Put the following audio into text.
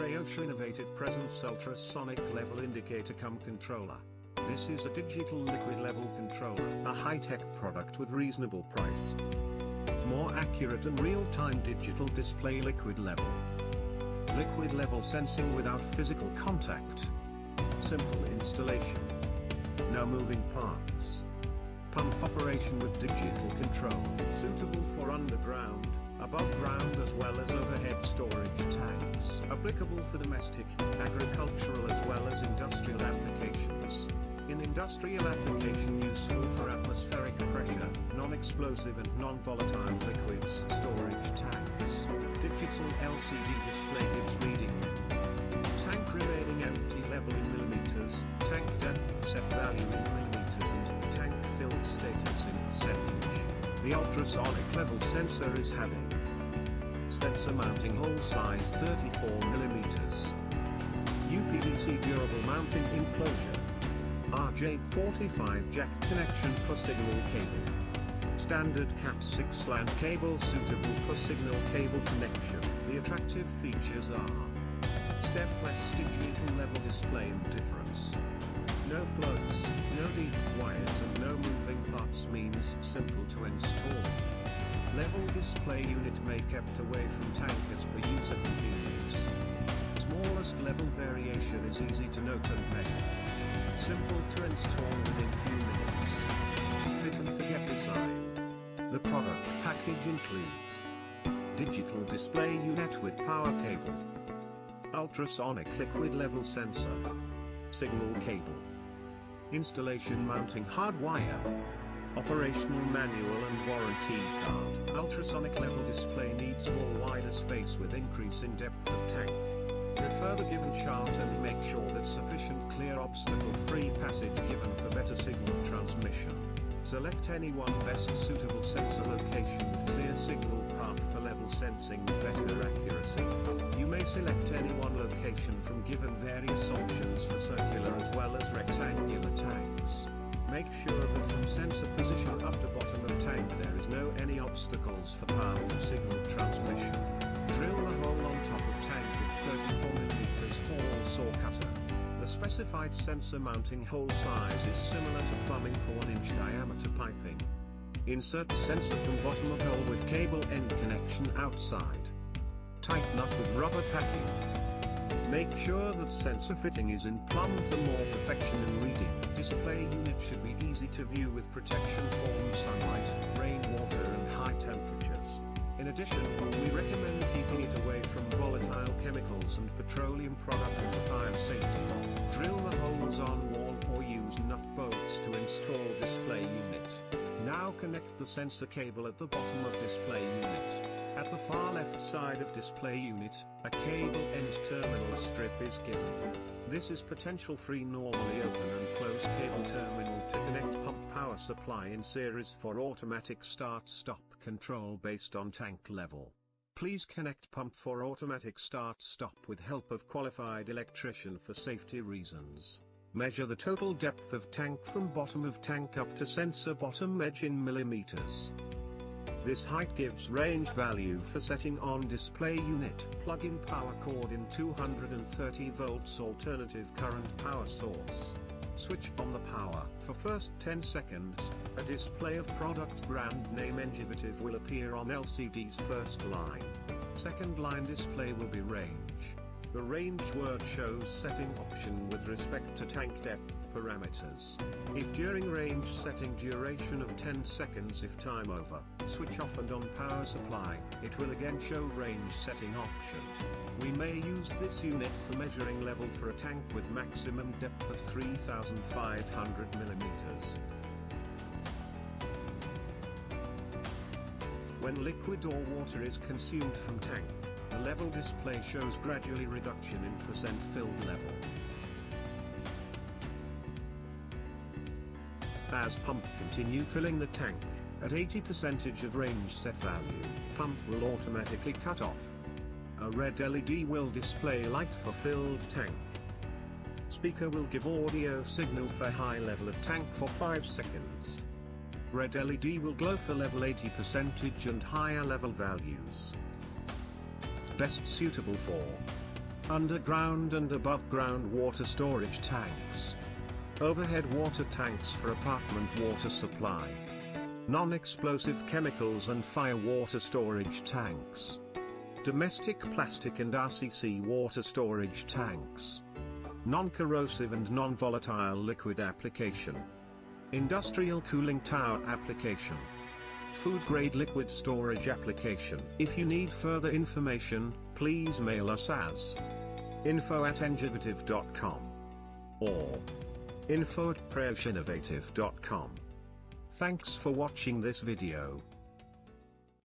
Innovative Presence Ultrasonic Level Indicator cum Controller. This is a digital liquid level controller, a high-tech product with reasonable price. More accurate and real-time digital display liquid level. Liquid level sensing without physical contact. Simple installation. No moving parts. Pump operation with digital control. Suitable for underground, above ground as well as overhead storage tanks. Applicable for domestic, agricultural as well as industrial applications. In industrial application useful for atmospheric pressure, non-explosive and non-volatile liquids storage tanks. Digital LCD display gives reading. Tank remaining empty level in millimeters, tank depth set value in millimeters and tank filled status in percentage. The ultrasonic level sensor is having sensor mounting hole size 34 millimeters. UPVC durable mounting enclosure. RJ45 jack connection for signal cable. Standard Cat 6 LAN cable suitable for signal cable connection. The attractive features are stepless digital level display indifference. No floats, no deep wires and no moving parts means simple to install. Level display unit may kept away from tank as per user convenience. Smallest level variation is easy to note and measure. Simple to install within few minutes. Fit and forget design. The product package includes digital display unit with power cable, ultrasonic liquid level sensor, signal cable, installation mounting hard wire, operational manual and warranty card. Ultrasonic level display needs more wider space with increase in depth of tank. Refer the given chart and make sure that sufficient clear obstacle-free passage given for better signal transmission. Select any one best suitable sensor location with clear signal path for level sensing with better accuracy. You may select any one location from given various options for circular as well as rectangular tanks. Make sure that from sensor position up to bottom of tank there is no any obstacles for path of signal transmission. Drill the hole on top of tank with 34mm hole saw cutter. The specified sensor mounting hole size is similar to plumbing for 1-inch diameter piping. Insert sensor from bottom of hole with cable end connection outside. Tighten up with rubber packing. Make sure that sensor fitting is in plumb for more perfection in reading. Display unit should be easy to view with protection from sunlight, rainwater and high temperatures. In addition, we recommend keeping it away from volatile chemicals and petroleum products for fire safety. Drill the holes on wall or use nut bolts to install display unit. Now connect the sensor cable at the bottom of display unit. At the far left side of display unit, a cable end terminal strip is given. This is potential-free normally open and closed cable terminal to connect pump power supply in series for automatic start-stop control based on tank level. Please connect pump for automatic start-stop with help of qualified electrician for safety reasons. Measure the total depth of tank from bottom of tank up to sensor bottom edge in millimeters. This height gives range value for setting on display unit. Plug in power cord in 230 volts alternative current power source. Switch on the power. For first 10 seconds, a display of product brand name Engivative will appear on LCD's first line. Second line display will be range. The range word shows setting option with respect to tank depth parameters. If during range setting duration of 10 seconds if time over, switch off and on power supply, it will again show range setting option. We may use this unit for measuring level for a tank with maximum depth of 3,500 millimeters. When liquid or water is consumed from tank, the level display shows gradually reduction in percent filled level. As pump continue filling the tank, at 80% of range set value, pump will automatically cut off. A red LED will display light for filled tank. Speaker will give audio signal for high level of tank for 5 seconds. Red LED will glow for level 80% and higher level values. Best suitable for underground and above ground water storage tanks, overhead water tanks for apartment water supply, non-explosive chemicals and fire water storage tanks, domestic plastic and RCC water storage tanks, non-corrosive and non-volatile liquid application, industrial cooling tower application, food-grade liquid storage application. If you need further information, please mail us as info@engivative.com or info@prayoshinnovative.com. Thanks for watching this video.